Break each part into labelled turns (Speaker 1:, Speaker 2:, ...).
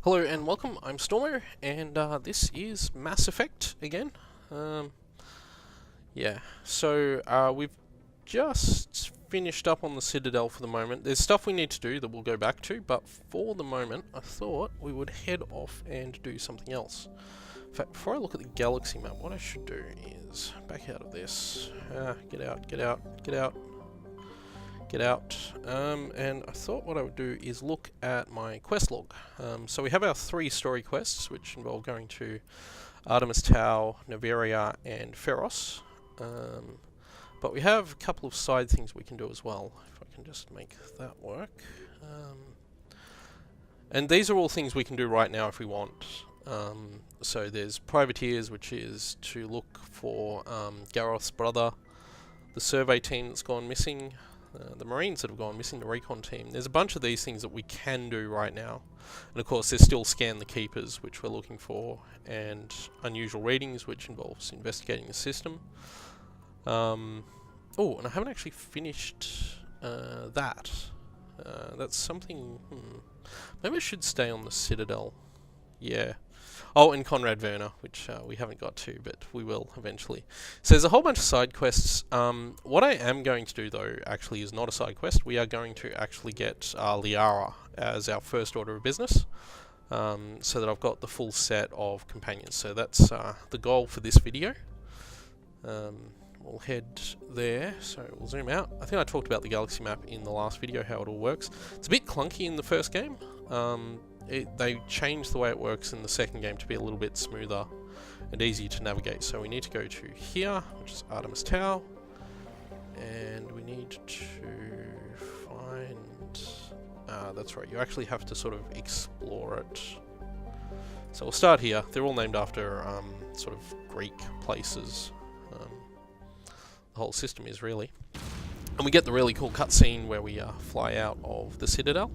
Speaker 1: Hello and welcome, I'm Stormo, and this is Mass Effect again. We've just finished up on the Citadel for the moment. There's stuff we need to do that we'll go back to, but for the moment I thought we would head off and do something else. In fact, before I look at the galaxy map, what I should do is back out of this. Get out. And I thought what I would do is look at my quest log. So we have our 3 story quests, which involve going to Artemis Tau, Noveria, and Feros. But we have a couple of side things we can do as well, if I can just make that work. And these are all things we can do right now if we want. So there's Privateers, which is to look for Gareth's brother, the survey team that's gone missing, the Marines that have gone missing, the recon team. There's a bunch of these things that we can do right now. And of course there's still Scan the Keepers, which we're looking for, and Unusual Readings, which involves investigating the system. Oh, and I haven't actually finished that. That's something... Maybe I should stay on the Citadel. Yeah. Oh, and Conrad Werner, which we haven't got to, but we will eventually. So there's a whole bunch of side quests. What I am going to do, though, actually is not a side quest. We are going to actually get Liara as our first order of business, so that I've got the full set of companions. So that's the goal for this video. We'll head there, so we'll zoom out. I think I talked about the galaxy map in the last video, how it all works. It's a bit clunky in the first game. They changed the way it works in the second game to be a little bit smoother and easier to navigate. So we need to go to here, which is Artemis Tau, and we need to find... that's right, you actually have to sort of explore it. So we'll start here. They're all named after sort of Greek places. The whole system is really. And we get the really cool cutscene where we fly out of the Citadel.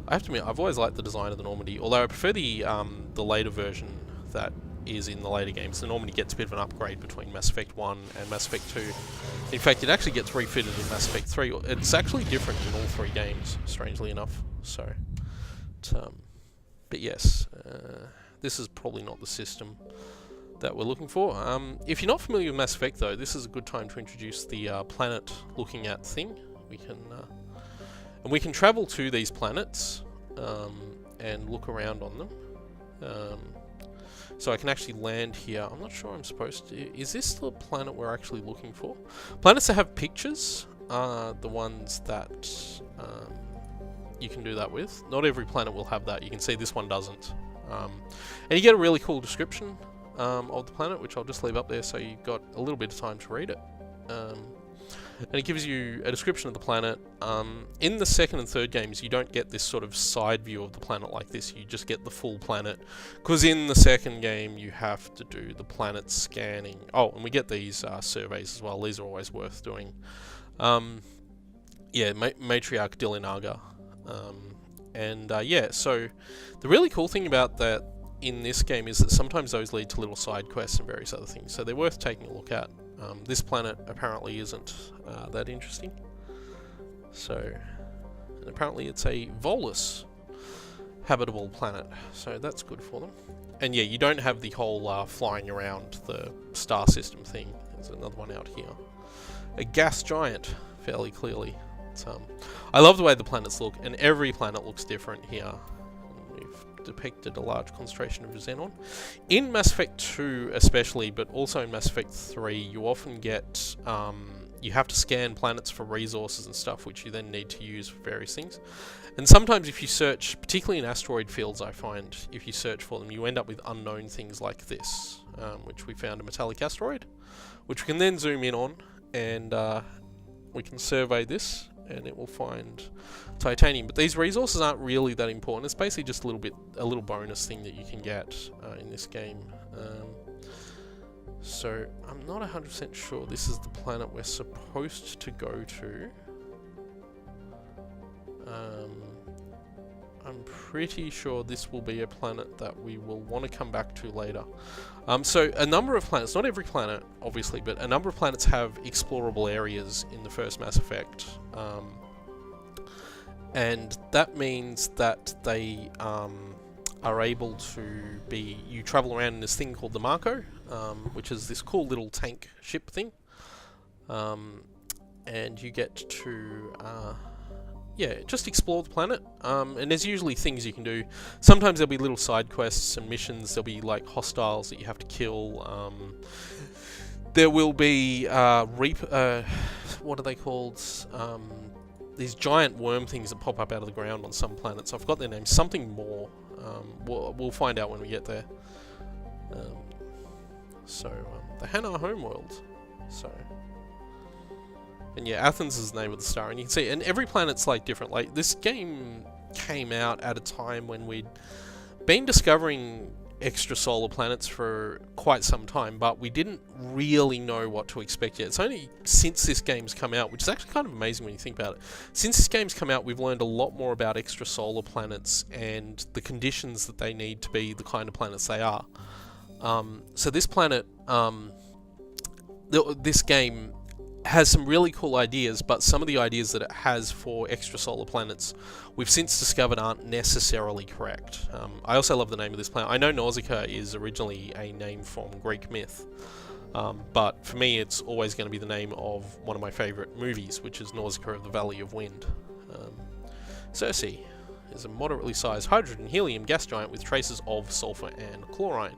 Speaker 1: I have to admit, I've always liked the design of the Normandy, although I prefer the later version that is in the later games. The Normandy gets a bit of an upgrade between Mass Effect 1 and Mass Effect 2. In fact, it actually gets refitted in Mass Effect 3. It's actually different in all 3 games, strangely enough. So, but yes, this is probably not the system that we're looking for. If you're not familiar with Mass Effect, though, this is a good time to introduce the planet looking at thing. We can travel to these planets and look around on them. So I can actually land here. I'm not sure I'm supposed to... Is this the planet we're actually looking for? Planets that have pictures are the ones that you can do that with. Not every planet will have that. You can see this one doesn't. And you get a really cool description of the planet, which I'll just leave up there so you've got a little bit of time to read it. And it gives you a description of the planet. In the second and third games, you don't get this sort of side view of the planet like this. You just get the full planet. Because in the second game, you have to do the planet scanning. Oh, and we get these surveys as well. These are always worth doing. Yeah, Matriarch Dilinaga. Yeah, so the really cool thing about that in this game is that sometimes those lead to little side quests and various other things. So they're worth taking a look at. This planet apparently isn't that interesting. So, and apparently it's a Volus habitable planet, so that's good for them. And yeah, you don't have the whole flying around the star system thing. There's another one out here. A gas giant, fairly clearly. I love the way the planets look, and every planet looks different here. Depicted a large concentration of xenon. In Mass Effect 2 especially, but also in Mass Effect 3, you often get, you have to scan planets for resources and stuff, which you then need to use for various things. And sometimes if you search, particularly in asteroid fields, I find, if you search for them, you end up with unknown things like this, which we found a metallic asteroid, which we can then zoom in on, and we can survey this, and it will find titanium. But these resources aren't really that important. It's basically just a little bonus thing that you can get in this game. So I'm not 100% sure this is the planet we're supposed to go to. I'm pretty sure this will be a planet that we will want to come back to later. So a number of planets, not every planet obviously, but a number of planets have explorable areas in the first Mass Effect. and that means that they are able to be... You travel around in this thing called the Marco, which is this cool little tank ship thing, and you get to just explore the planet, and there's usually things you can do. Sometimes there'll be little side quests and missions. There'll be like hostiles that you have to kill. There will be what are they called? These giant worm things that pop up out of the ground on some planets. I forgot their name. Something more. We'll find out when we get there. The Hanar homeworld. And yeah, Athens is the name of the star, and you can see, and every planet's like different. Like, this game came out at a time when we'd been discovering extrasolar planets for quite some time, but we didn't really know what to expect yet. It's only since this game's come out, which is actually kind of amazing when you think about it. Since this game's come out, we've learned a lot more about extrasolar planets and the conditions that they need to be the kind of planets they are. So this planet, this game has some really cool ideas, but some of the ideas that it has for extrasolar planets we've since discovered aren't necessarily correct. I also love the name of this planet. I know Nausicaa is originally a name from Greek myth, but for me it's always going to be the name of one of my favourite movies, which is Nausicaa of the Valley of Wind. Circe is a moderately sized hydrogen helium gas giant with traces of sulfur and chlorine.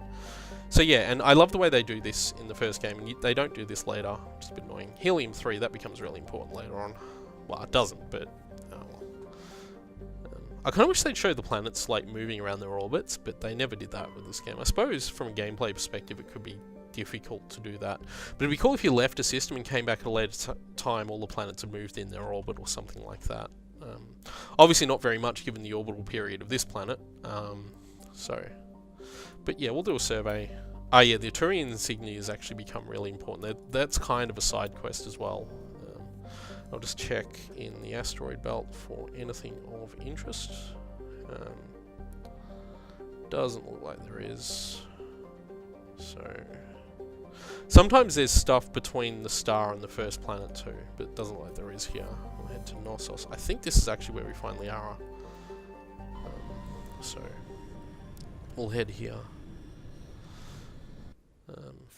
Speaker 1: So yeah, and I love the way they do this in the first game, and they don't do this later, which is a bit annoying. Helium-3, that becomes really important later on. Well, it doesn't, but... I kind of wish they'd show the planets, like, moving around their orbits, but they never did that with this game. I suppose, from a gameplay perspective, it could be difficult to do that. But it'd be cool if you left a system and came back at a later time, all the planets had moved in their orbit or something like that. Obviously not very much, given the orbital period of this planet. But yeah, we'll do a survey. The Aturian insignia has actually become really important. That's kind of a side quest as well. I'll just check in the asteroid belt for anything of interest. Doesn't look like there is. So sometimes there's stuff between the star and the first planet too, but it doesn't look like there is here. We'll head to Knossos. I think this is actually where we find Liara. So we'll head here.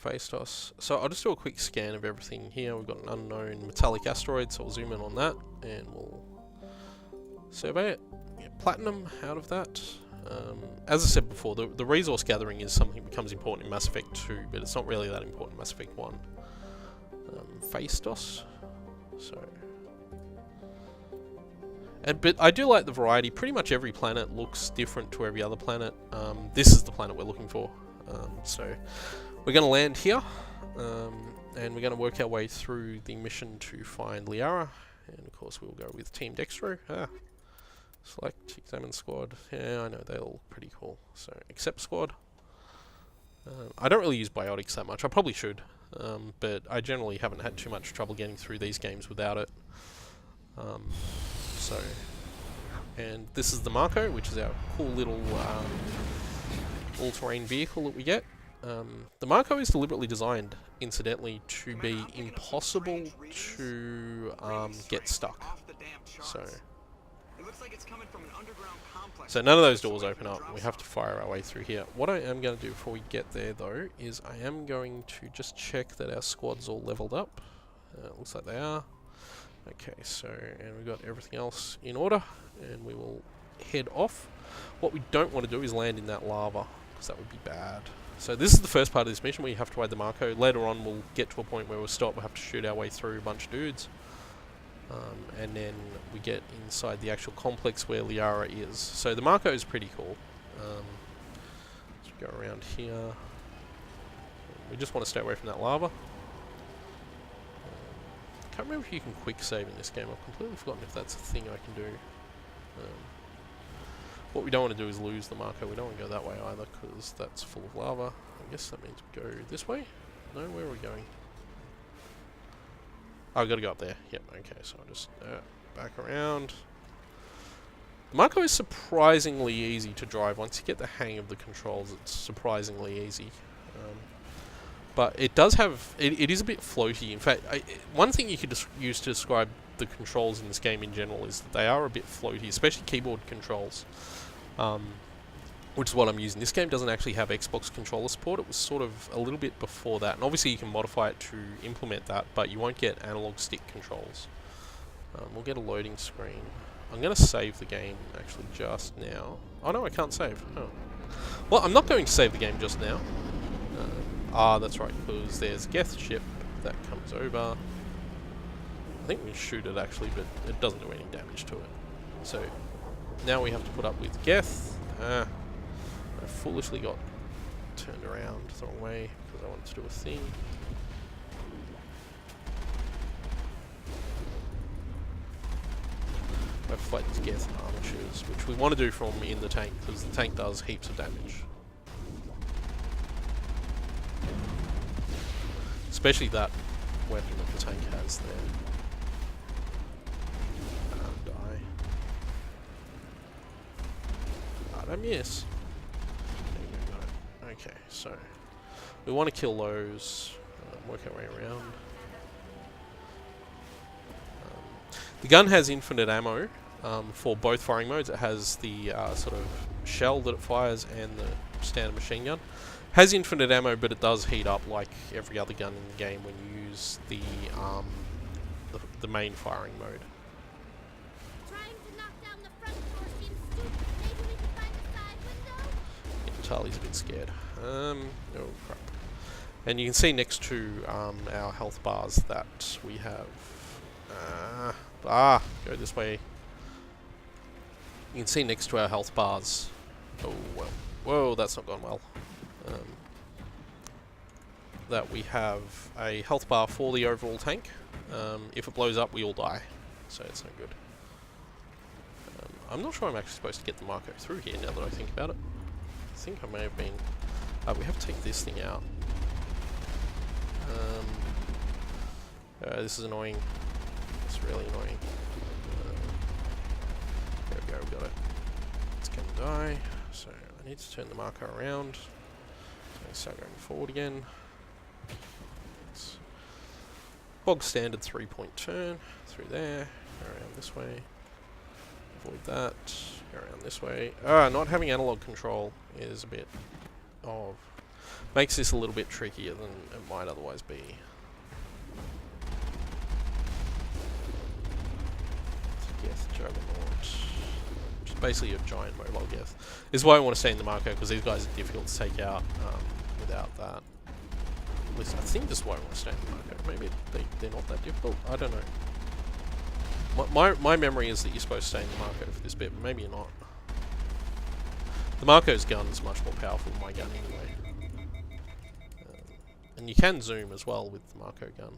Speaker 1: Phaistos. So I'll just do a quick scan of everything here. We've got an unknown metallic asteroid, so I'll zoom in on that and we'll survey it. Get platinum out of that. As I said before, the resource gathering is something that becomes important in Mass Effect 2, but it's not really that important in Mass Effect 1. Phaistos. But I do like the variety. Pretty much every planet looks different to every other planet. This is the planet we're looking for. So we're going to land here, and we're going to work our way through the mission to find Liara. And of course we'll go with Team Dextro. Select, examine squad. Yeah, I know, they all look pretty cool. So accept squad. I don't really use biotics that much. I probably should, but I generally haven't had too much trouble getting through these games without it. And this is the Marco, which is our cool little all-terrain vehicle that we get. The Marco is deliberately designed, incidentally, to be impossible to get stuck. So none of those doors open up. We have to fire our way through here. What I am going to do before we get there, though, is I am going to just check that our squad's all leveled up. Looks like they are. Okay, and we've got everything else in order, and we will head off. What we don't want to do is land in that lava, because that would be bad. So this is the first part of this mission where you have to ride the Marco. Later on we'll get to a point where we'll stop, we'll have to shoot our way through a bunch of dudes. And then we get inside the actual complex where Liara is. So the Marco is pretty cool. Let's go around here. We just want to stay away from that lava. Can't remember if you can quick save in this game. I've completely forgotten if that's a thing I can do. What we don't want to do is lose the Marco. We don't want to go that way either, because that's full of lava. I guess that means we go this way? No, where are we going? Oh, I've got to go up there. Yep, okay, so I'll just back around. The Marco is surprisingly easy to drive. Once you get the hang of the controls, it's surprisingly easy. But it does have... It is a bit floaty. In fact, one thing you could use to describe the controls in this game in general is that they are a bit floaty, especially keyboard controls, which is what I'm using. This game doesn't actually have Xbox controller support. It was sort of a little bit before that, and obviously you can modify it to implement that, but you won't get analog stick controls. We'll get a loading screen. I'm going to save the game actually just now. Oh no, I can't save. Oh. Well, I'm not going to save the game just now. That's right, because there's Geth ship that comes over. I think we shoot it actually, but it doesn't do any damage to it. So now we have to put up with Geth. I foolishly got turned around the wrong way because I wanted to do a thing. I have to fight these Geth armatures, which we want to do from in the tank because the tank does heaps of damage. Especially that weapon that the tank has there. Die. Don't miss. Okay, so we want to kill those. Work our way around. The gun has infinite ammo for both firing modes. It has the sort of shell that it fires and the standard machine gun. Has infinite ammo, but it does heat up like every other gun in the game when you use the main firing mode.
Speaker 2: Trying to knock down the front door seems stupid. Maybe we can find a side window?
Speaker 1: Yeah, Charlie's a bit scared. Oh crap. And you can see next to our health bars that we have. Go this way. You can see next to our health bars. Oh well. Whoa, that's not gone well. That we have a health bar for the overall tank. If it blows up, we all die. So it's no good. I'm not sure I'm actually supposed to get the Marco through here now that I think about it. I think I may have been... we have to take this thing out. This is annoying. It's really annoying. There we go, we got it. It's gonna die. So I need to turn the Marco around. So start going forward again. It's bog standard 3-point turn. Through there. Go around this way. Avoid that. Go around this way. Not having analog control is a bit of... makes this a little bit trickier than it might otherwise be. Geth Juggernaut. Which is basically a giant mobile Geth. This is why I want to stay in the Marco, because these guys are difficult to take out without that. At least I think this is why I want to stay in the Marco. Maybe they're not that difficult. I don't know. My memory is that you're supposed to stay in the Marco for this bit, but maybe you're not. The Marco's gun is much more powerful than my gun anyway. And you can zoom as well with the Marco gun.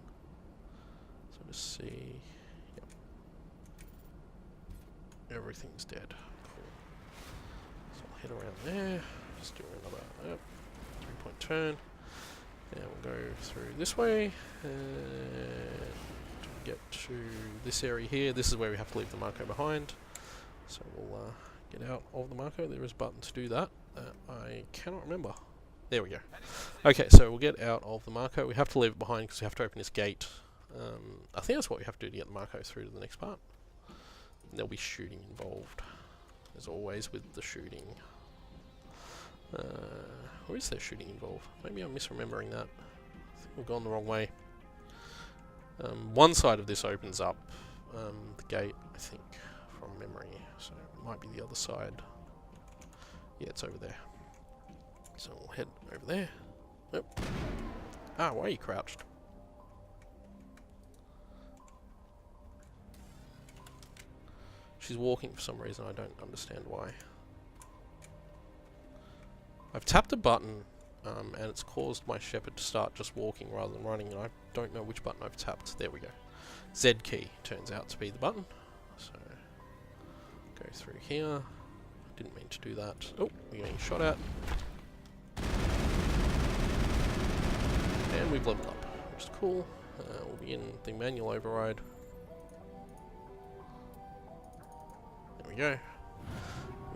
Speaker 1: So just see... everything's dead. Cool. So I'll head around there. Just do another 3-point turn. And we'll go through this way. And get to this area here. This is where we have to leave the Marco behind. So we'll get out of the Marco. There is a button to do that. I cannot remember. There we go. Okay, so we'll get out of the Marco. We have to leave it behind because we have to open this gate. I think that's what we have to do to get the Marco through to the next part. There'll be shooting involved, as always with the shooting. Or is there shooting involved? Maybe I'm misremembering that. I think we've gone the wrong way. One side of this opens up the gate, I think, from memory. So it might be the other side. Yeah, it's over there. So we'll head over there. Yep. Why are you crouched? She's walking for some reason, I don't understand why. I've tapped a button, and it's caused my shepherd to start just walking rather than running, and I don't know which button I've tapped. There we go. Z key turns out to be the button. So, go through here. Didn't mean to do that. Oh, we're getting shot at. And we've leveled up, which is cool. We'll begin the manual override. There we go.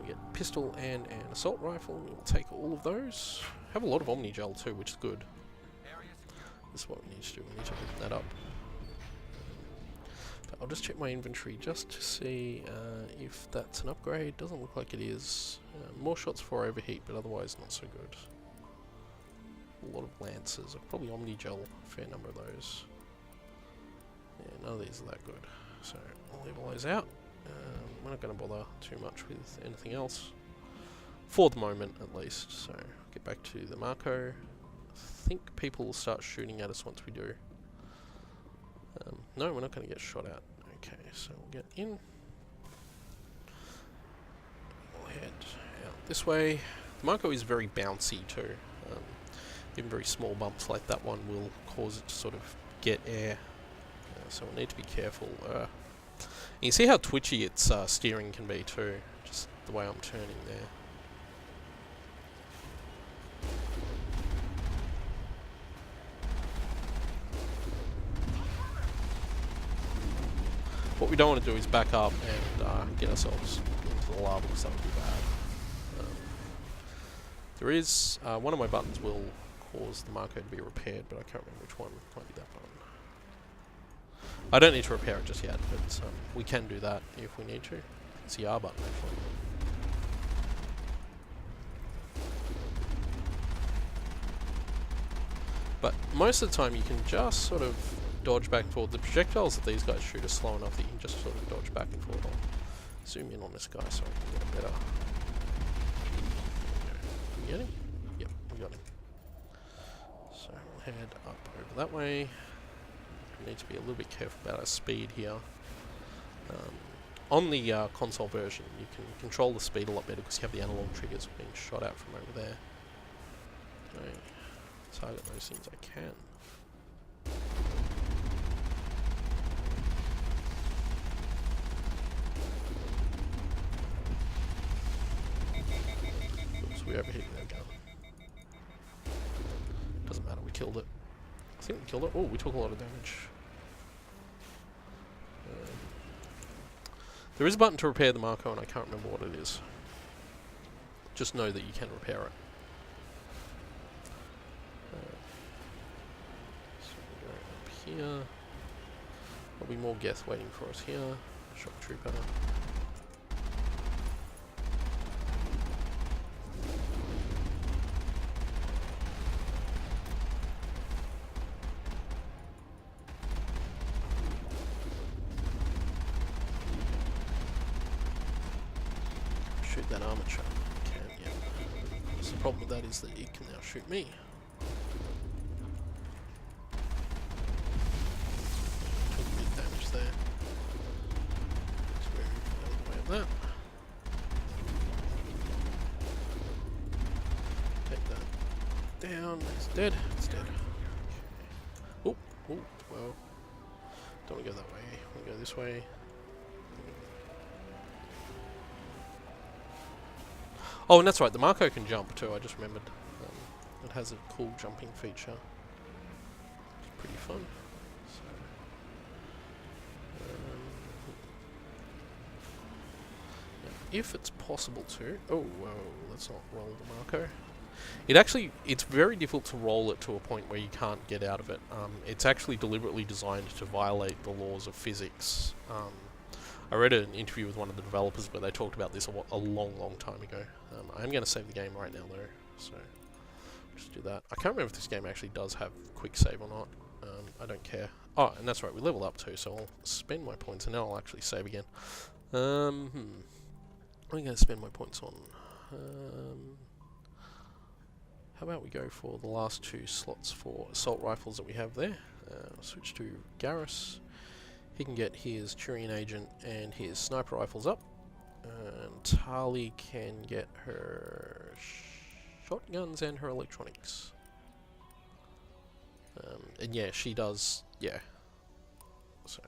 Speaker 1: We get pistol and an assault rifle. We'll take all of those. Have a lot of Omni Gel too, which is good. This is what we need to do. We need to open that up. To I'll just check my inventory just to see if that's an upgrade. Doesn't look like it is. More shots for overheat, but otherwise not so good. A lot of lances, probably Omnigel, a fair number of those. Yeah, none of these are that good. So I'll leave all those out. We're not going to bother too much with anything else. For the moment, at least. So get back to the Marco. I think people will start shooting at us once we do. No, we're not going to get shot at. Okay, so we'll get in. We'll head out this way. The Marco is very bouncy too. Even very small bumps like that one will cause it to sort of get air. So we'll need to be careful. You see how twitchy its steering can be too, just the way I'm turning there. What we don't want to do is back up and get ourselves into the lava, because that would be bad. There is one of my buttons will cause the Marco to be repaired, but I can't remember which one. Might be that button. I don't need to repair it just yet, but we can do that if we need to. It's the R button actually. But most of the time you can just sort of dodge back and forth. The projectiles that these guys shoot are slow enough that you can just sort of dodge back and forth. I'll zoom in on this guy so I can get a better... Can we get him? Yep, we got him. So we'll head up over that way. We need to be a little bit careful about our speed here. On the console version you can control the speed a lot better because you have the analog triggers being shot out from over there. Okay. Target those things I can. Oops, we overheated that gun. Doesn't matter, we killed it. I think we killed it. Oh, we took a lot of damage. There is a button to repair the Marco and I can't remember what it is. Just know that you can repair it. So we'll go up here. There'll be more Geth waiting for us here. Shock Trooper. Shoot that armature. Can, yeah. So the problem with that is that it can now shoot me. Took a bit of damage there. Let's move out of the way of that. Take that down. It's dead. It's dead. Okay. Oh, well. Don't want to go that way. We want to go this way. Oh, and that's right, the Marco can jump too, I just remembered. It has a cool jumping feature. It's pretty fun. So, yeah, if it's possible to... Oh, whoa, let's not roll the Marco. It's very difficult to roll it to a point where you can't get out of it. It's actually deliberately designed to violate the laws of physics. I read an interview with one of the developers where they talked about this a long time ago. I'm going to save the game right now though, so just do that. I can't remember if this game actually does have quick save or not. I don't care. Oh, and that's right, we leveled up too, so I'll spend my points and then I'll actually save again. What am I going to spend my points on? How about we go for the last 2 slots for assault rifles that we have there. Switch to Garrus. He can get his Turian Agent and his sniper rifles up. And Tali can get her shotguns and her electronics. And yeah, she does, yeah. So,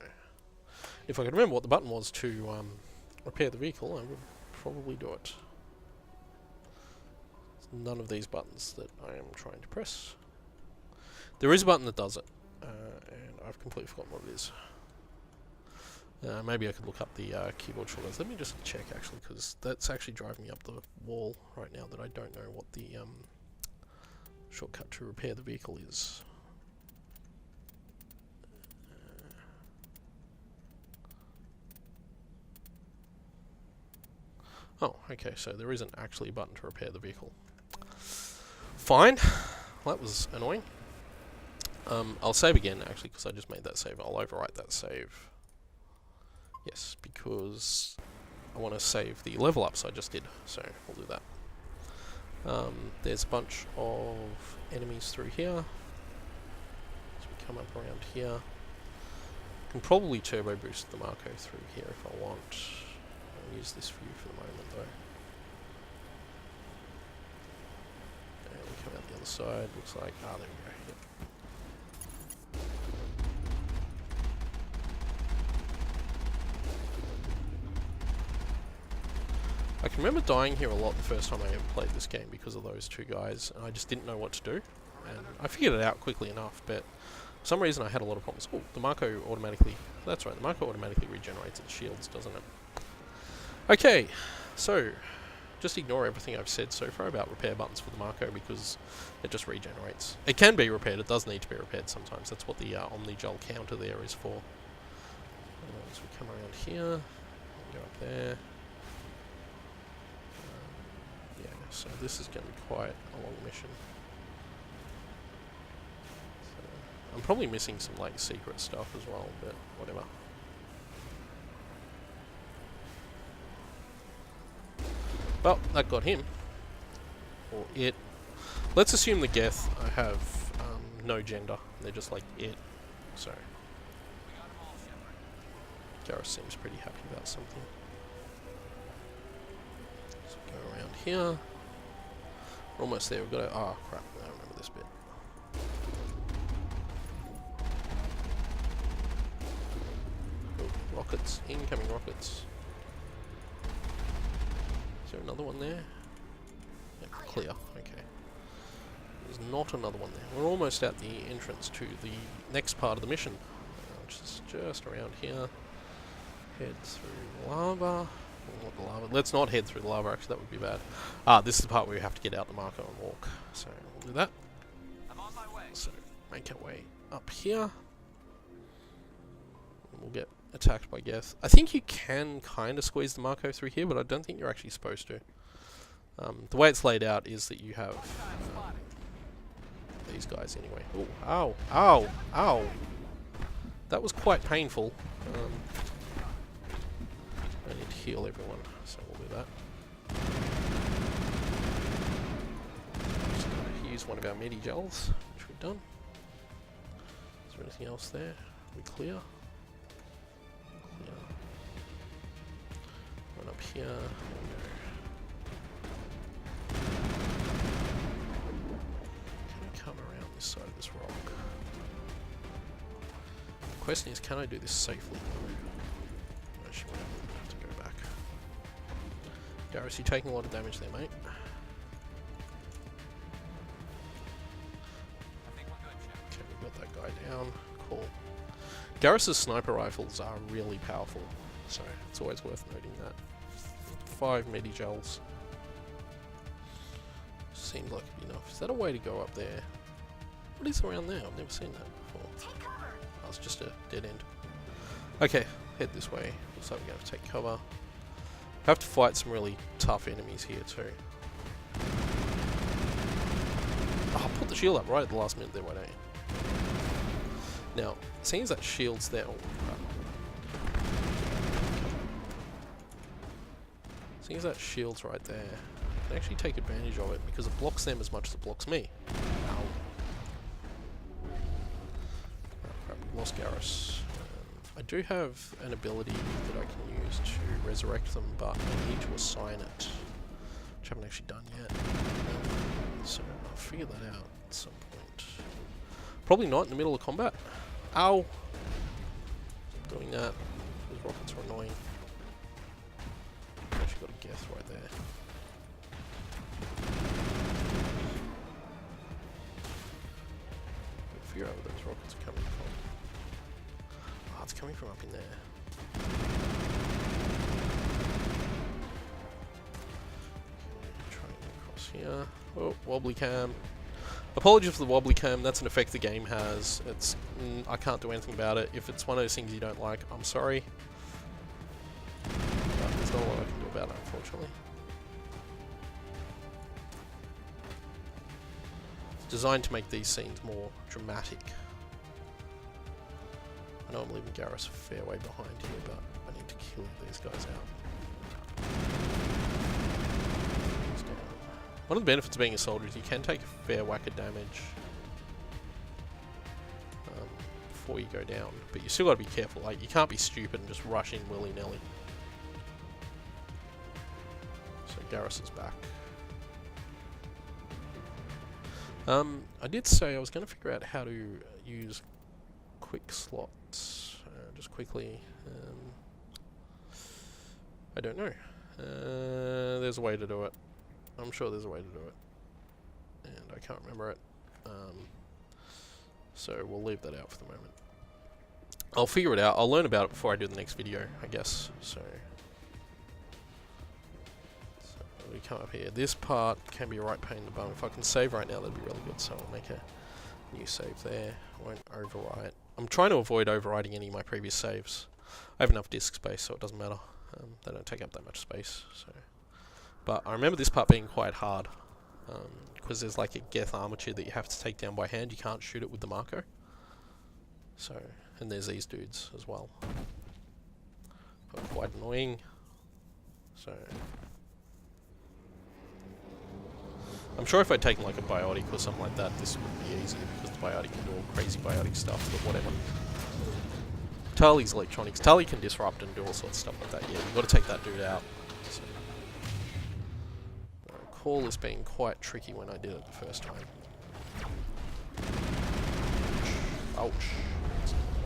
Speaker 1: if I could remember what the button was to repair the vehicle, I would probably do it. None of these buttons that I am trying to press. There is a button that does it, and I've completely forgotten what it is. Maybe I could look up the keyboard shortcuts. Let me just check actually, because that's actually driving me up the wall right now that I don't know what the shortcut to repair the vehicle is. Oh, okay, so there isn't actually a button to repair the vehicle. Fine. Well, that was annoying. I'll save again, actually, because I just made that save. I'll overwrite that save. Yes, because I want to save the level ups I just did, so we'll do that. There's a bunch of enemies through here. So we come up around here. Can probably turbo boost the Marco through here if I want. I'll use this view for the moment though. And we come out the other side, looks like, there we go, yep. I can remember dying here a lot the first time I ever played this game because of those two guys, and I just didn't know what to do. And I figured it out quickly enough, but for some reason I had a lot of problems. Oh, the Marco automatically... That's right, the Marco automatically regenerates its shields, doesn't it? Okay, so just ignore everything I've said so far about repair buttons for the Marco because it just regenerates. It can be repaired, it does need to be repaired sometimes. That's what the Omni-Gel counter there is for. So we come around here, go up there. So this is going to be quite a long mission. So I'm probably missing some like secret stuff as well, but whatever. Well, that got him. Or it. Let's assume the Geth have no gender. They're just like it. So Gareth seems pretty happy about something. So go around here. We're almost there, we've got to... Oh crap, I remember this bit. Oh, rockets, incoming rockets. Is there another one there? Yeah, clear, okay. There's not another one there. We're almost at the entrance to the next part of the mission, which is just around here. Head through lava. Not the lava. Let's not head through the lava, actually, that would be bad. This is the part where we have to get out the Marco and walk. So, we'll do that.
Speaker 3: I'm on my way.
Speaker 1: So, make our way up here. And we'll get attacked by Geth. I think you can kind of squeeze the Marco through here, but I don't think you're actually supposed to. The way it's laid out is that you have these guys anyway. Oh, ow, ow, ow. That was quite painful. I need to heal everyone, so we'll do that. Just gonna use one of our medi-gels, which we've done. Is there anything else there? Are we clear? Clear. One up here. There we go. Can I come around this side of this rock? The question is, can I do this safely? Actually, we'll have to go back. Garrus, you're taking a lot of damage there, mate. Okay, we've got that guy down. Cool. Garrus's sniper rifles are really powerful, so it's always worth noting that. 5 medi-gels. Seems like it'd be enough. Is that a way to go up there? What is around there? I've never seen that before. Oh, it's just a dead end. Okay, head this way. Looks like we're going to take cover. Have to fight some really tough enemies here too. Oh, I'll put the shield up right at the last minute there, won't I? Now, seeing as that shield's there... Oh, crap. Seeing as that shield's right there, I can actually take advantage of it because it blocks them as much as it blocks me. Ow. Oh, crap, we lost Garrus. I do have an ability that I can use to resurrect them, but I need to assign it, which I haven't actually done yet. So I'll figure that out at some point. Probably not in the middle of combat. Ow! Stop doing that. Those rockets are annoying. I've actually got a Geth right there. Gotta figure out where those rockets are coming from. It's coming from up in there. Okay, trying to get across here. Oh, wobbly cam. Apologies for the wobbly cam, that's an effect the game has. It's I can't do anything about it. If it's one of those things you don't like, I'm sorry. But there's not a lot I can do about it, unfortunately. designed to make these scenes more dramatic. I know I'm leaving Garrus a fair way behind here, but I need to kill these guys out. He's down. One of the benefits of being a soldier is you can take a fair whack of damage before you go down, but you still got to be careful. Like, you can't be stupid and just rush in willy-nilly. So Garrus is back. I did say I was going to figure out how to use quick slots. Just quickly. I don't know. There's a way to do it. I'm sure there's a way to do it. And I can't remember it. So we'll leave that out for the moment. I'll figure it out. I'll learn about it before I do the next video, I guess. So we come up here. This part can be a right pain in the bum. If I can save right now, that'd be really good. So I'll make a new save there. I won't overwrite. I'm trying to avoid overwriting any of my previous saves. I have enough disk space, so it doesn't matter. They don't take up that much space. So, but I remember this part being quite hard. Because there's like a Geth armature that you have to take down by hand. You can't shoot it with the Marco. So, and there's these dudes as well. But quite annoying. So, I'm sure if I'd taken like a biotic or something like that, this would be easier because the biotic can do all crazy biotic stuff, but whatever. Tali's electronics. Tali can disrupt and do all sorts of stuff like that. Yeah, you've got to take that dude out. So, I recall this being quite tricky when I did it the first time. Ouch.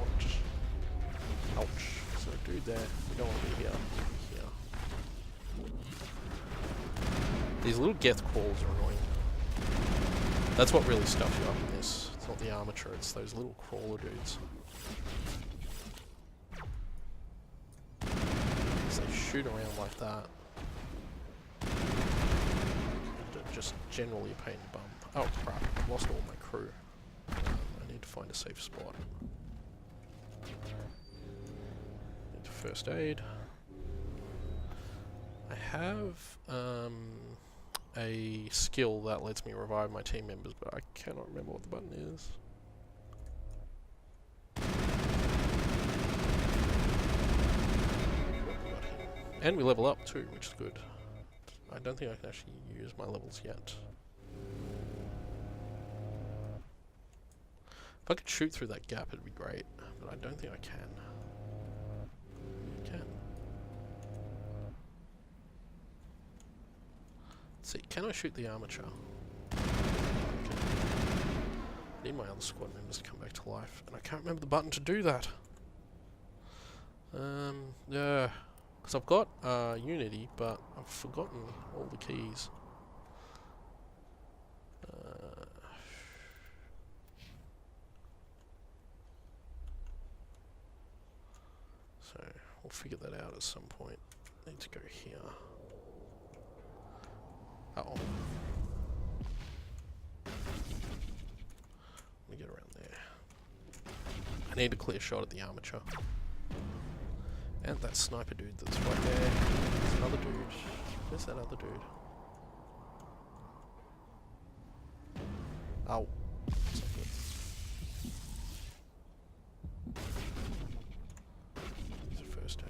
Speaker 1: Ouch. Ouch. So dude there, we don't want to be here. These little Geth crawls are annoying. That's what really stuffs you up in this. It's not the armature, it's those little crawler dudes. Because they shoot around like that. And just generally a pain in the bum. Oh crap, I've lost all my crew. I need to find a safe spot. Need to first aid. I have a skill that lets me revive my team members, but I cannot remember what the button is. And we level up too, which is good. I don't think I can actually use my levels yet. If I could shoot through that gap, it'd be great, but I don't think I can. I can. Let's see, can I shoot the armature? Okay. I need my other squad members to come back to life, and I can't remember the button to do that. Yeah, because I've got Unity, but I've forgotten all the keys. So we'll figure that out at some point. Need to go here. Uh-oh. Let me get around there. I need a clear shot at the armature. And that sniper dude that's right there. There's another dude. Where's that other dude? Ow. That's not good. Use a first aid.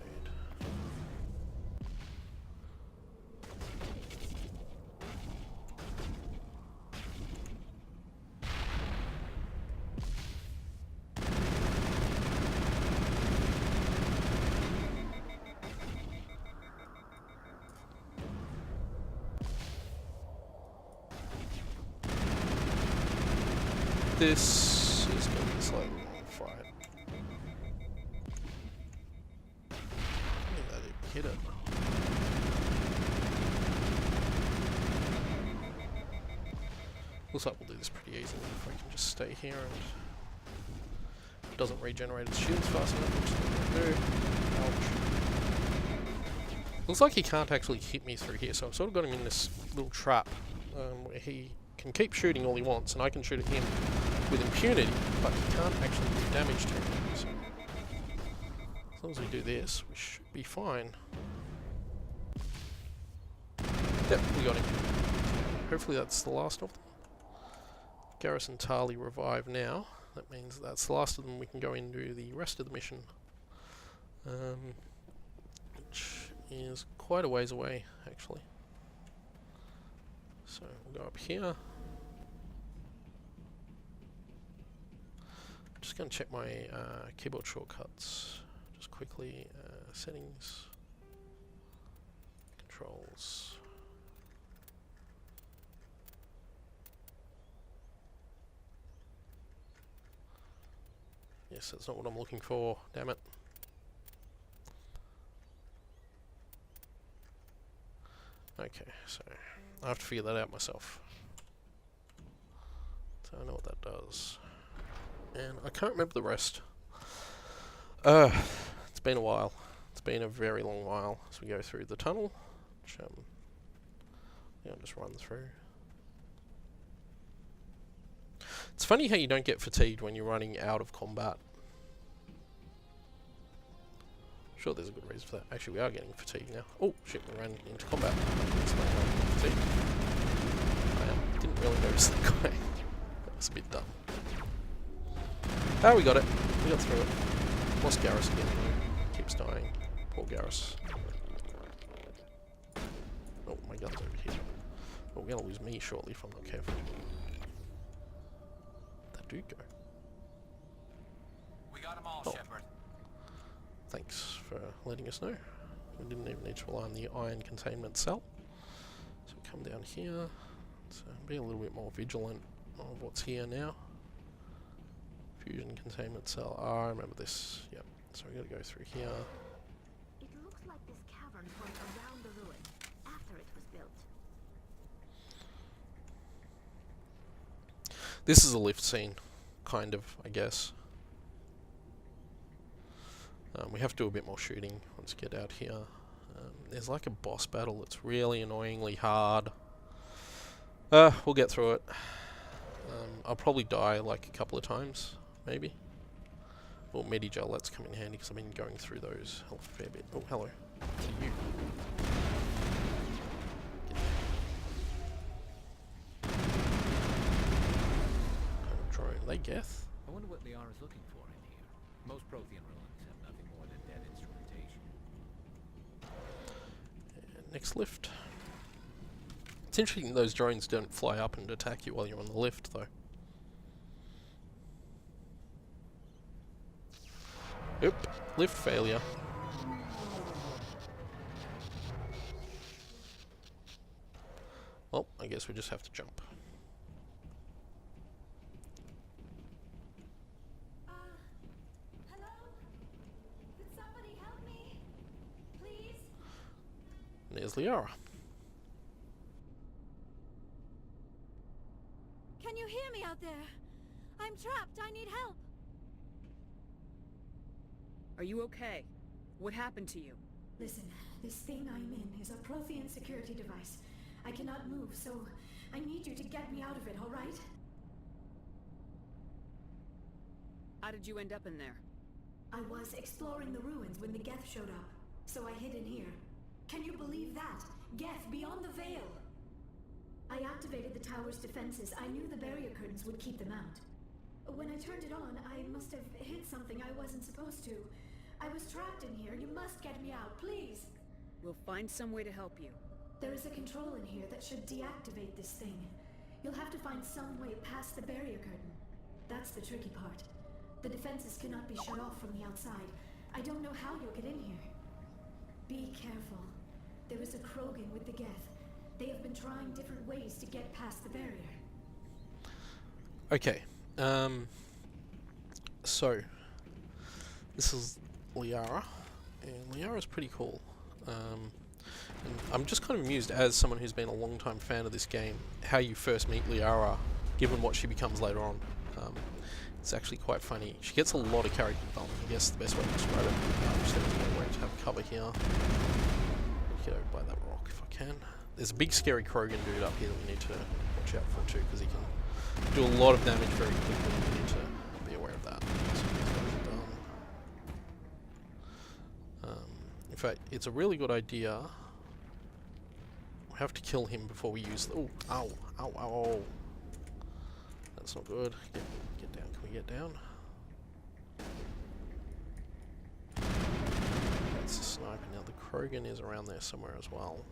Speaker 1: This is going to be a slightly long fight. I think that didn't hit it. Looks like we'll do this pretty easily if I can just stay here and it doesn't regenerate its shields fast enough, which is going to do. Ouch. Looks like he can't actually hit me through here, so I've sort of got him in this little trap where he can keep shooting all he wants, and I can shoot at him with impunity, but he can't actually do damage to him. So as long as we do this, we should be fine. Yep, we got him. Hopefully that's the last of them. Garrison Tali revive now. That means that's the last of them. We can go into the rest of the mission, which is quite a ways away, actually. So we'll go up here. Just going to check my keyboard shortcuts just quickly. Settings, controls. Yes, that's not what I'm looking for, damn it. Okay, so I have to figure that out myself. So I know what that does. And I can't remember the rest. It's been a while. It's been a very long while as we go through the tunnel, which I'll just run through. It's funny how you don't get fatigued when you're running out of combat. Sure, there's a good reason for that. Actually, we are getting fatigued now. Oh, shit, we ran into combat. Fatigued. I didn't really notice that guy. That was a bit dumb. Ah, we got it. We got through it. Lost Garrus again. Keeps dying. Poor Garrus. Oh, my gun's over here. Oh, we're gonna lose me shortly if I'm not careful. That dude go.
Speaker 3: We got them all, Shepard.
Speaker 1: Thanks for letting us know. We didn't even need to rely on the iron containment cell. So we come down here. So be a little bit more vigilant of what's here now. Fusion containment cell. I remember this. Yep. So we gotta go through here.
Speaker 2: It looks like this cavern was around the ruin after it was built.
Speaker 1: This is a lift scene, kind of, I guess. We have to do a bit more shooting once we get out here. There's like a boss battle that's really annoyingly hard. We'll get through it. I'll probably die like a couple of times, maybe. Well, Medigel, that's come in handy because I've been going through those a fair bit. Oh, hello. To you. Drone. Are they Geth?
Speaker 3: I wonder what Liara's looking for in here. Most Prothean ruins have nothing more than dead instrumentation.
Speaker 1: And next lift. It's interesting those drones don't fly up and attack you while you're on the lift, though. Oop, lift failure. Well, I guess we just have to jump.
Speaker 2: Hello? Could somebody help me? Please?
Speaker 1: There's Liara.
Speaker 2: Can you hear me out there? I'm trapped. I need help.
Speaker 4: Are you okay? What happened to you?
Speaker 5: Listen, this thing I'm in is a Prothean security device. I cannot move, so I need you to get me out of it, all right?
Speaker 4: How did you end up in there?
Speaker 5: I was exploring the ruins when the Geth showed up, so I hid in here. Can you believe that? Geth beyond the veil! I activated the tower's defenses. I knew the barrier curtains would keep them out. When I turned it on, I must have hit something I wasn't supposed to. I was trapped in here. You must get me out, please!
Speaker 4: We'll find some way to help you.
Speaker 5: There is a control in here that should deactivate this thing. You'll have to find some way past the barrier curtain. That's the tricky part. The defenses cannot be shut off from the outside. I don't know how you'll get in here. Be careful. There is a Krogan with the Geth. They have been trying different ways to get past the barrier.
Speaker 1: Okay. So this is Liara, and Liara's pretty cool. And I'm just kind of amused, as someone who's been a long time fan of this game, how you first meet Liara, given what she becomes later on. It's actually quite funny. She gets a lot of character development, I guess the best way to describe it. Just have to have cover here. Get over by that rock if I can. There's a big scary Krogan dude up here that we need to watch out for too, because he can do a lot of damage very quickly. We need to be aware of that. In fact, it's a really good idea. We have to kill him before we use the... Oh, ow, ow, ow, ow. That's not good. Get down. Can we get down? That's the sniper. Now the Krogan is around there somewhere as well.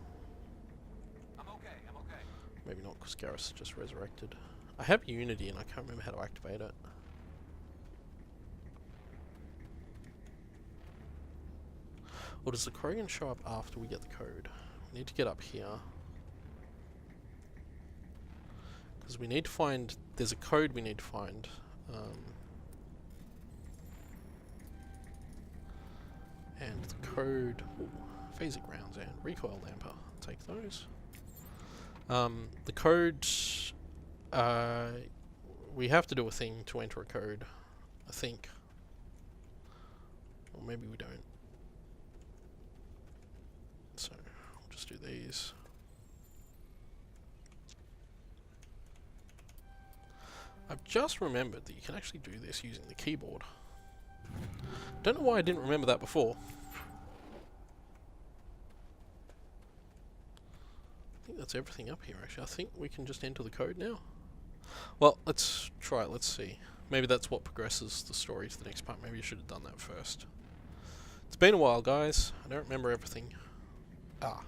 Speaker 3: I'm okay, I'm okay.
Speaker 1: Maybe not, because Garrus just resurrected. I have Unity and I can't remember how to activate it. Or does the Krogan show up after we get the code? We need to get up here. Because we need to find... There's a code we need to find. And the code... Ooh, phasic rounds and recoil damper. Take those. The code... we have to do a thing to enter a code, I think. Or maybe we don't. So, I'll just do these. I've just remembered that you can actually do this using the keyboard. Don't know why I didn't remember that before. I think that's everything up here actually. I think we can just enter the code now. Well, let's try it, let's see. Maybe that's what progresses the story to the next part. Maybe you should have done that first. It's been a while, guys. I don't remember everything. Ah.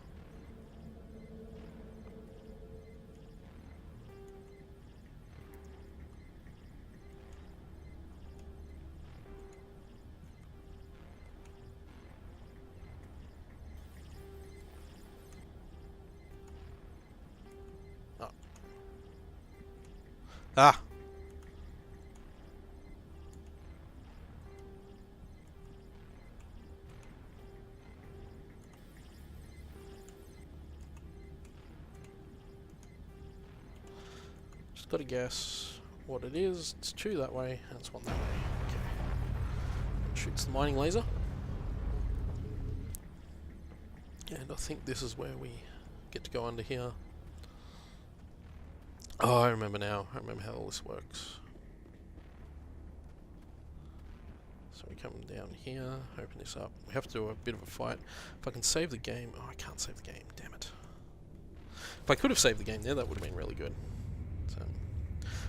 Speaker 1: Oh. Ah. Just gotta guess what it is. It's 2 that way, and it's 1 that way. Okay. Shoots the mining laser. And I think this is where we get to go under here. Oh, I remember now. I remember how all this works. So we come down here, open this up. We have to do a bit of a fight. If I can save the game... Oh, I can't save the game. Damn it. If I could have saved the game there, that would have been really good. So,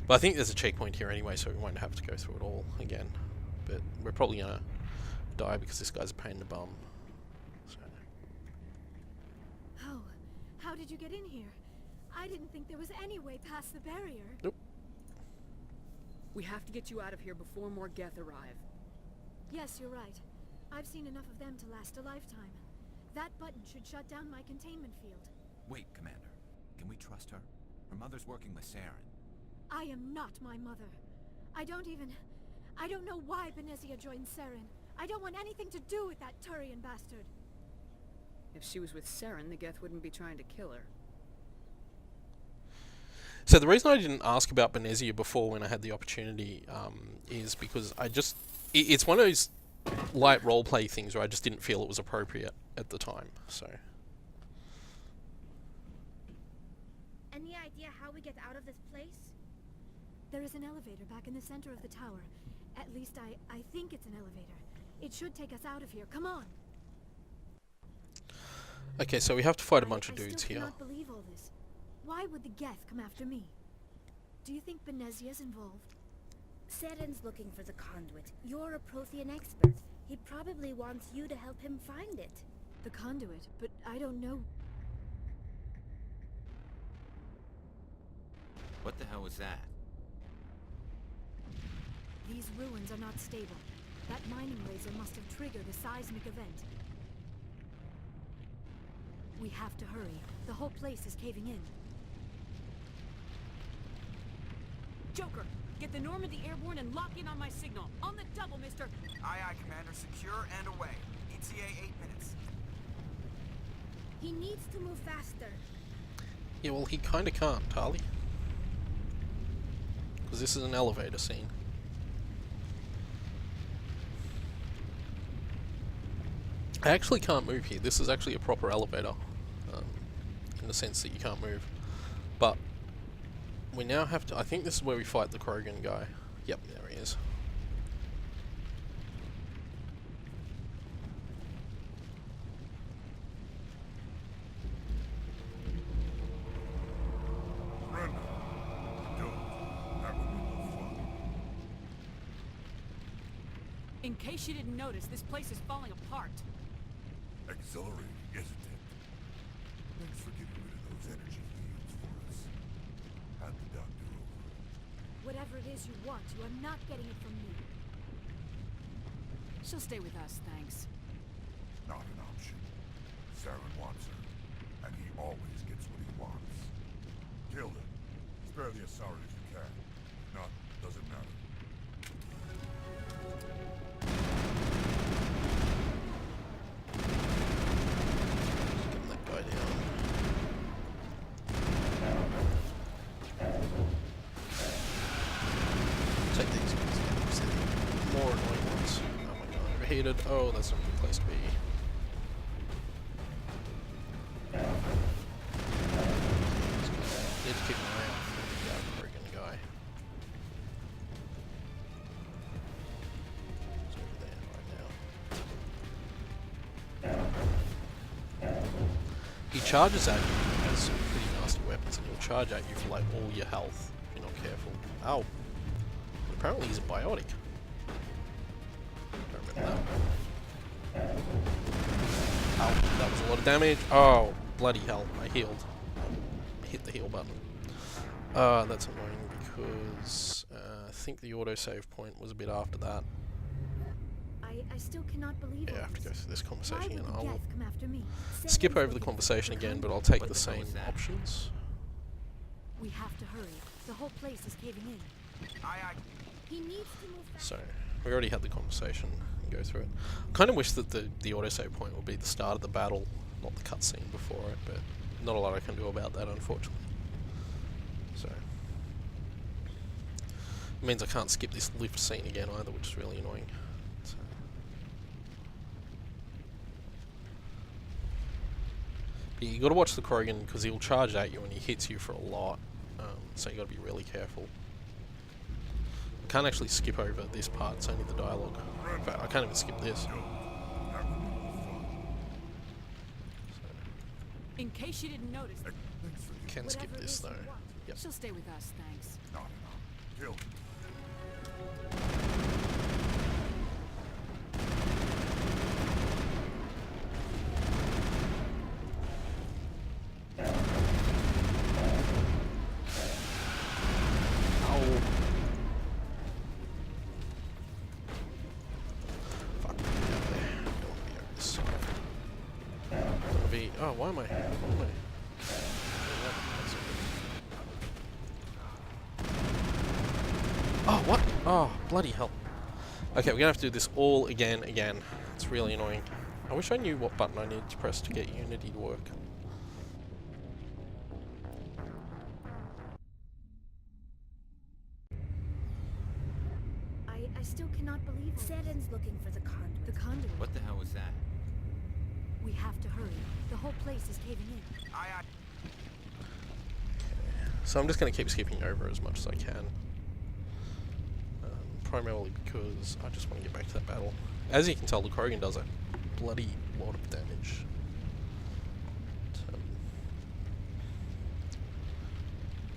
Speaker 1: but I think there's a checkpoint here anyway, so we won't have to go through it all again. But we're probably going to die because this guy's a pain in the bum. So.
Speaker 5: Oh, how did you get in here? I didn't think there was any way past the barrier.
Speaker 1: Nope.
Speaker 4: We have to get you out of here before more Geth arrive.
Speaker 5: Yes, you're right. I've seen enough of them to last a lifetime. That button should shut down my containment field.
Speaker 3: Wait, Commander. Can we trust her? Her mother's working with Saren.
Speaker 5: I am not my mother. I don't know why Benezia joined Saren. I don't want anything to do with that Turian bastard.
Speaker 4: If she was with Saren, the Geth wouldn't be trying to kill her.
Speaker 1: So the reason I didn't ask about Benezia before when I had the opportunity is because it's one of those light roleplay things where I just didn't feel it was appropriate at the time, so...
Speaker 2: Any idea how we get out of this place?
Speaker 5: There is an elevator back in the center of the tower. At least I think it's an elevator. It should take us out of here. Come on!
Speaker 1: Okay, so we have to fight a bunch of dudes
Speaker 5: I still
Speaker 1: here.
Speaker 5: cannot believe all this. Why would the Geth come after me? Do you think Benezia's involved?
Speaker 2: Saren's looking for the conduit. You're a Prothean expert. He probably wants you to help him find it.
Speaker 5: The conduit, but I don't know.
Speaker 3: What the hell was that?
Speaker 5: These ruins are not stable. That mining laser must have triggered a seismic event. We have to hurry. The whole place is caving in.
Speaker 4: Joker, get the Normandy airborne and lock in on my signal. On the double, mister.
Speaker 6: Aye, aye, Commander. Secure and away. ETA 8 minutes.
Speaker 2: He needs to move faster.
Speaker 1: Yeah, well, he kinda can't, Harley. Because this is an elevator scene. I actually can't move here. This is actually a proper elevator. In the sense that you can't move. But we now have to... I think this is where we fight the Krogan guy. Yep, there he is.
Speaker 7: Brenda, don't. That would be
Speaker 4: In case you didn't notice, this place is falling apart.
Speaker 7: Exhilarating, isn't it? Thanks for getting rid of those energy fields for us. Hand the doctor over.
Speaker 2: Whatever it is you want, you are not getting it from me.
Speaker 4: She'll stay with us, thanks.
Speaker 7: Not an option. Saren wants her, and he always gets what he wants. Kill him. Spare the Asari if you can. If not, doesn't matter.
Speaker 1: Getting that guy down. Take these guys out. Because they're more annoying ones. Oh my god, overheated. Oh, that's not a good place to be. Need to keep an eye out for the Corrigan guy. He's over there right now. He charges at you. He has some pretty nasty weapons, and he'll charge at you for like all your health if you're not careful. Ow. But apparently he's a biotic. Don't remember that. Ow, that was a lot of damage. Oh, bloody hell, I healed. Hit the heal button. That's annoying because I think the autosave point was a bit after that.
Speaker 2: I still cannot believe
Speaker 1: Yeah, I
Speaker 2: all
Speaker 1: have to go
Speaker 2: this.
Speaker 1: through this
Speaker 2: Why
Speaker 1: conversation
Speaker 2: would
Speaker 1: again.
Speaker 2: the
Speaker 1: I'll
Speaker 2: Geth come after me?
Speaker 1: skip
Speaker 2: Saren's
Speaker 1: over the
Speaker 2: looking for
Speaker 1: conversation again, but I'll
Speaker 2: conduit.
Speaker 1: take the
Speaker 3: What the hell
Speaker 1: same
Speaker 3: was that?
Speaker 1: options.
Speaker 2: We have to hurry. The whole place is caving in.
Speaker 6: Aye.
Speaker 2: He needs to move fast.
Speaker 1: So, we already had the conversation and go through it. I kind of wish that the autosave point would be the start of the battle, not the cutscene before it, but not a lot I can do about that, unfortunately. So, it means I can't skip this lift scene again either, which is really annoying. So. But you gotta watch the Corrigan because he'll charge at you and he hits you for a lot, so you gotta be really careful. I can't actually skip over this part, it's only the dialogue. In fact, I can't even skip this.
Speaker 4: In case you didn't notice,
Speaker 1: Can skip
Speaker 2: Whatever it
Speaker 1: this
Speaker 2: is you
Speaker 1: though.
Speaker 2: want.
Speaker 1: Yep.
Speaker 4: she'll stay with us, thanks.
Speaker 7: Not enough. Kill him.
Speaker 1: Ow. Fuck, get out there. Don't want to be over this side. Don't want to be. Oh, why am I? Oh, what? Oh, bloody hell. Okay, we're gonna have to do this all again. It's really annoying. I wish I knew what button I needed to press to get Unity to work.
Speaker 2: I still cannot believe it. Saren's looking for the conduit.
Speaker 5: The conduit.
Speaker 3: What the hell was that?
Speaker 2: We have to hurry. The whole place is caving in.
Speaker 6: Aye.
Speaker 1: So I'm just going to keep skipping over as much as I can. Primarily because I just want to get back to that battle. As you can tell, the Corrigan does a bloody lot of damage.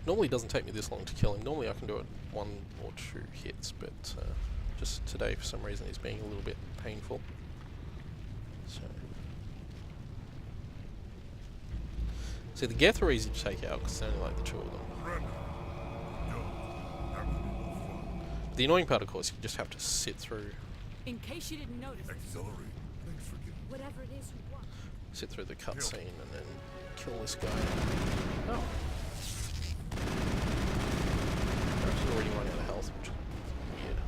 Speaker 1: Normally it doesn't take me this long to kill him. Normally I can do it 1 or 2 hits, but just today for some reason he's being a little bit painful. So, see, the Geth are easy to take out because there's only like the 2 of them. The annoying part, of course, you just have to sit through.
Speaker 4: In case you didn't notice,
Speaker 7: Exhilarating. Thanks for getting
Speaker 2: Whatever it is you want.
Speaker 1: Sit through the cutscene and then kill this guy. Oh. Perhaps he's already running out of health, which is weird.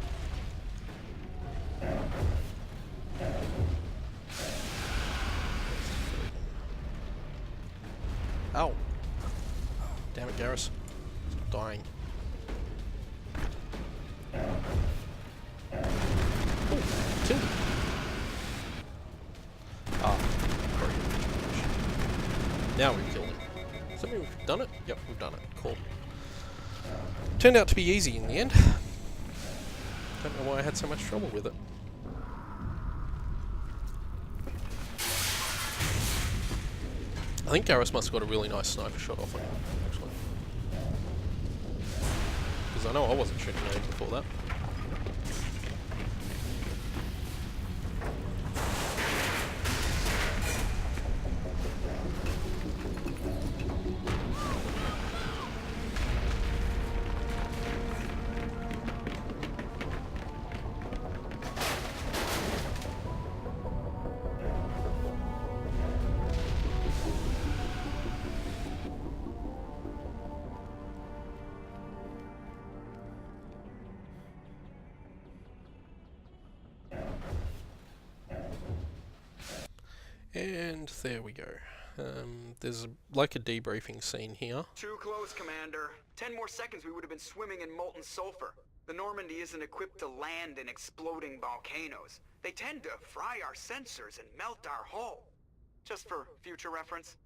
Speaker 1: Ow! Damn it, Garrus. Stop dying. Oh, killed him. Ah, Corrigan. Now we've killed him. Does that mean we've done it? Yep, we've done it. Cool. Turned out to be easy in the end. Don't know why I had so much trouble with it. I think Garrus must have got a really nice sniper shot off on him, actually. Because I know I wasn't shooting at him before that. And there we go. There's like a debriefing scene here.
Speaker 6: Too close, Commander. 10 more seconds we would have been swimming in molten sulfur. The Normandy isn't equipped to land in exploding volcanoes. They tend to fry our sensors and melt our hull. Just for future reference.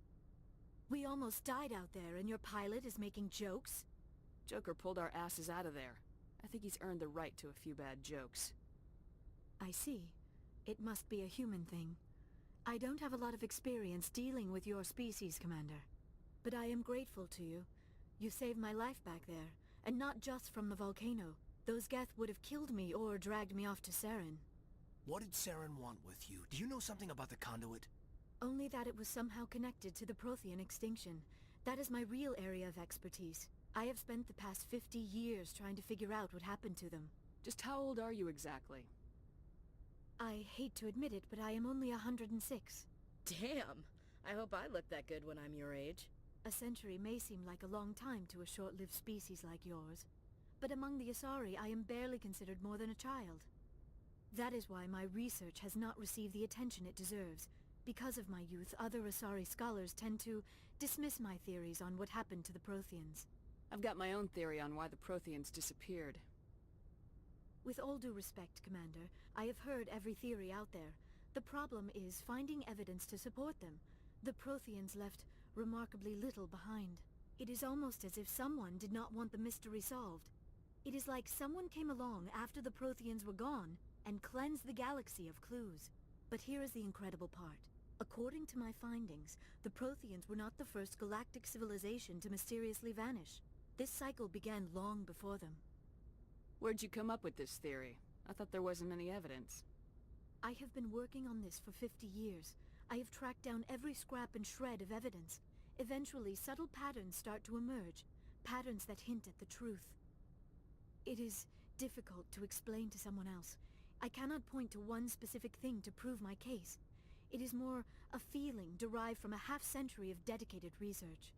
Speaker 2: We almost died out there, and your pilot is making jokes?
Speaker 4: Joker pulled our asses out of there. I think he's earned the right to a few bad jokes.
Speaker 2: I see. It must be a human thing. I don't have a lot of experience dealing with your species, Commander. But I am grateful to you. You saved my life back there, and not just from the volcano. Those Geth would have killed me or dragged me off to Saren.
Speaker 8: What did Saren want with you? Do you know something about the conduit?
Speaker 2: Only that it was somehow connected to the Prothean extinction. That is my real area of expertise. I have spent the past 50 years trying to figure out what happened to them.
Speaker 4: Just how old are you exactly?
Speaker 2: I hate to admit it, but I am only 106.
Speaker 9: Damn! I hope I look that good when I'm your age.
Speaker 2: A century may seem like a long time to a short-lived species like yours. But among the Asari, I am barely considered more than a child. That is why my research has not received the attention it deserves. Because of my youth, other Asari scholars tend to dismiss my theories on what happened to the Protheans.
Speaker 4: I've got my own theory on why the Protheans disappeared.
Speaker 2: With all due respect, Commander, I have heard every theory out there. The problem is finding evidence to support them. The Protheans left remarkably little behind. It is almost as if someone did not want the mystery solved. It is like someone came along after the Protheans were gone and cleansed the galaxy of clues. But here is the incredible part. According to my findings, the Protheans were not the first galactic civilization to mysteriously vanish. This cycle began long before them.
Speaker 4: Where'd you come up with this theory? I thought there wasn't any evidence.
Speaker 2: I have been working on this for 50 years. I have tracked down every scrap and shred of evidence. Eventually, subtle patterns start to emerge, patterns that hint at the truth. It is difficult to explain to someone else. I cannot point to one specific thing to prove my case. It is more a feeling derived from a half-century of dedicated research.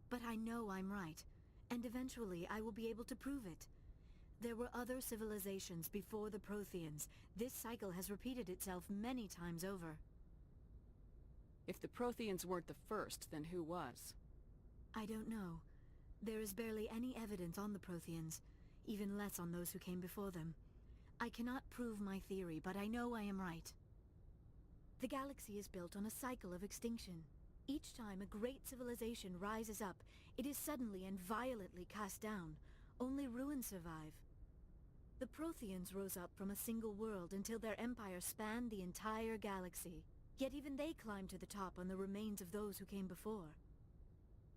Speaker 2: But I know I'm right, and eventually I will be able to prove it. There were other civilizations before the Protheans. This cycle has repeated itself many times over.
Speaker 4: If the Protheans weren't the first, then who was?
Speaker 2: I don't know. There is barely any evidence on the Protheans, even less on those who came before them. I cannot prove my theory, but I know I am right. The galaxy is built on a cycle of extinction. Each time a great civilization rises up, it is suddenly and violently cast down. Only ruins survive. The Protheans rose up from a single world until their empire spanned the entire galaxy. Yet even they climbed to the top on the remains of those who came before.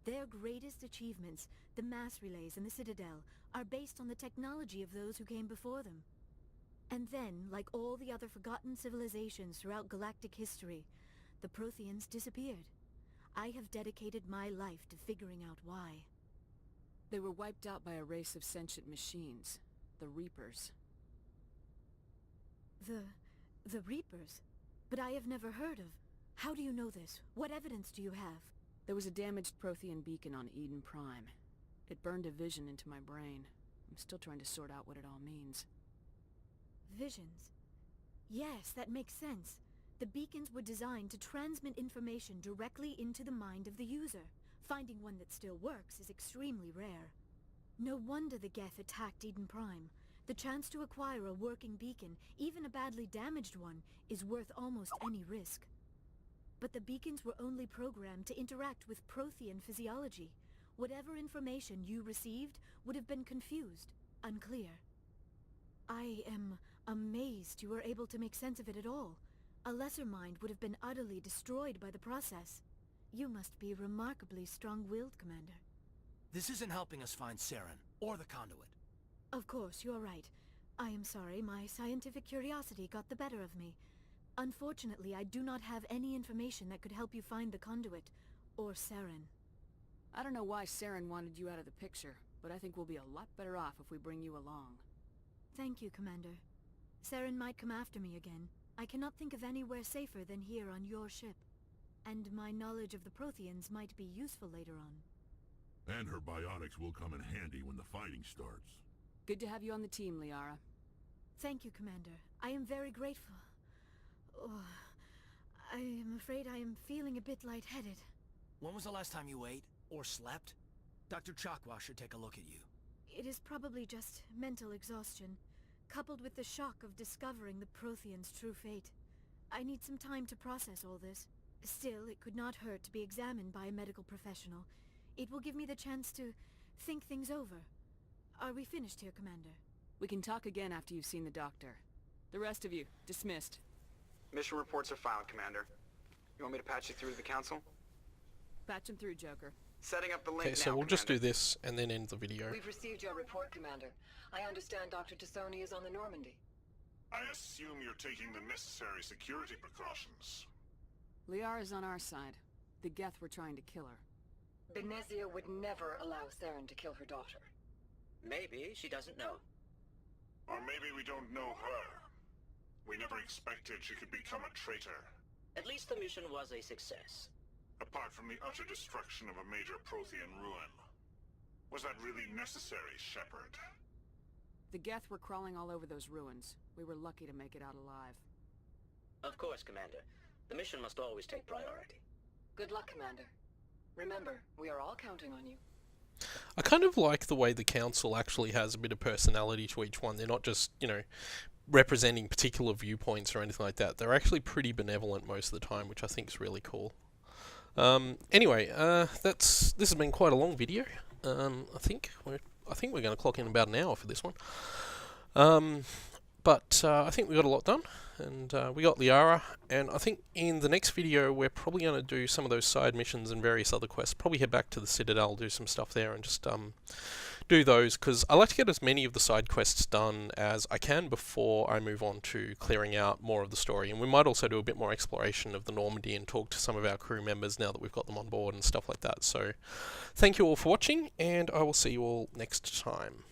Speaker 2: Their greatest achievements, the mass relays and the Citadel, are based on the technology of those who came before them. And then, like all the other forgotten civilizations throughout galactic history, the Protheans disappeared. I have dedicated my life to figuring out why.
Speaker 4: They were wiped out by a race of sentient machines, the Reapers.
Speaker 2: The Reapers? But I have never heard of... How do you know this? What evidence do you have?
Speaker 4: There was a damaged Prothean beacon on Eden Prime. It burned a vision into my brain. I'm still trying to sort out what it all means.
Speaker 2: Visions. Yes, that makes sense. The beacons were designed to transmit information directly into the mind of the user. Finding one that still works is extremely rare. No wonder the Geth attacked Eden Prime. The chance to acquire a working beacon, even a badly damaged one, is worth almost any risk. But the beacons were only programmed to interact with Prothean physiology. Whatever information you received would have been confused, unclear. I am amazed you were able to make sense of it at all. A lesser mind would have been utterly destroyed by the process. You must be remarkably strong-willed, Commander.
Speaker 8: This isn't helping us find Saren, or the conduit.
Speaker 2: Of course, you're right. I am sorry, my scientific curiosity got the better of me. Unfortunately, I do not have any information that could help you find the conduit, or Saren.
Speaker 4: I don't know why Saren wanted you out of the picture, but I think we'll be a lot better off if we bring you along.
Speaker 2: Thank you, Commander. Saren might come after me again. I cannot think of anywhere safer than here on your ship. And my knowledge of the Protheans might be useful later on.
Speaker 7: And her bionics will come in handy when the fighting starts.
Speaker 4: Good to have you on the team, Liara.
Speaker 2: Thank you, Commander. I am very grateful. Oh, I am afraid I am feeling a bit lightheaded.
Speaker 8: When was the last time you ate? Or slept? Dr. Chakwa should take a look at you.
Speaker 2: It is probably just mental exhaustion, coupled with the shock of discovering the Prothean's true fate. I need some time to process all this. Still, it could not hurt to be examined by a medical professional. It will give me the chance to think things over. Are we finished here, Commander?
Speaker 4: We can talk again after you've seen the doctor. The rest of you, dismissed.
Speaker 6: Mission reports are filed, Commander. You want me to patch you through to the Council?
Speaker 4: Patch him through, Joker.
Speaker 6: Setting up the link
Speaker 1: Okay,
Speaker 6: now,
Speaker 1: so we'll just do
Speaker 6: Commander.
Speaker 1: this and then end the video.
Speaker 10: We've received your report, Commander. I understand Dr. Tassoni is on the Normandy.
Speaker 7: I assume you're taking the necessary security precautions.
Speaker 4: Liara's on our side. The Geth were trying to kill her.
Speaker 10: Benezia would never allow Saren to kill her daughter.
Speaker 11: Maybe she doesn't know.
Speaker 7: Or maybe we don't know her. We never expected she could become a traitor.
Speaker 11: At least the mission was a success.
Speaker 7: Apart from the utter destruction of a major Prothean ruin. Was that really necessary, Shepard?
Speaker 4: The Geth were crawling all over those ruins. We were lucky to make it out alive.
Speaker 11: Of course, Commander. The mission must always take priority.
Speaker 10: Good luck, Commander. Remember, we are all counting on you.
Speaker 1: I kind of like the way the Council actually has a bit of personality to each one. They're not just, you know, representing particular viewpoints or anything like that. They're actually pretty benevolent most of the time, which I think is really cool. Anyway, this has been quite a long video. I think we're going to clock in about an hour for this one. But I think we got a lot done, and we got Liara, and I think in the next video we're probably going to do some of those side missions and various other quests. Probably head back to the Citadel, do some stuff there, and just do those, because I like to get as many of the side quests done as I can before I move on to clearing out more of the story. And we might also do a bit more exploration of the Normandy and talk to some of our crew members now that we've got them on board and stuff like that. So thank you all for watching, and I will see you all next time.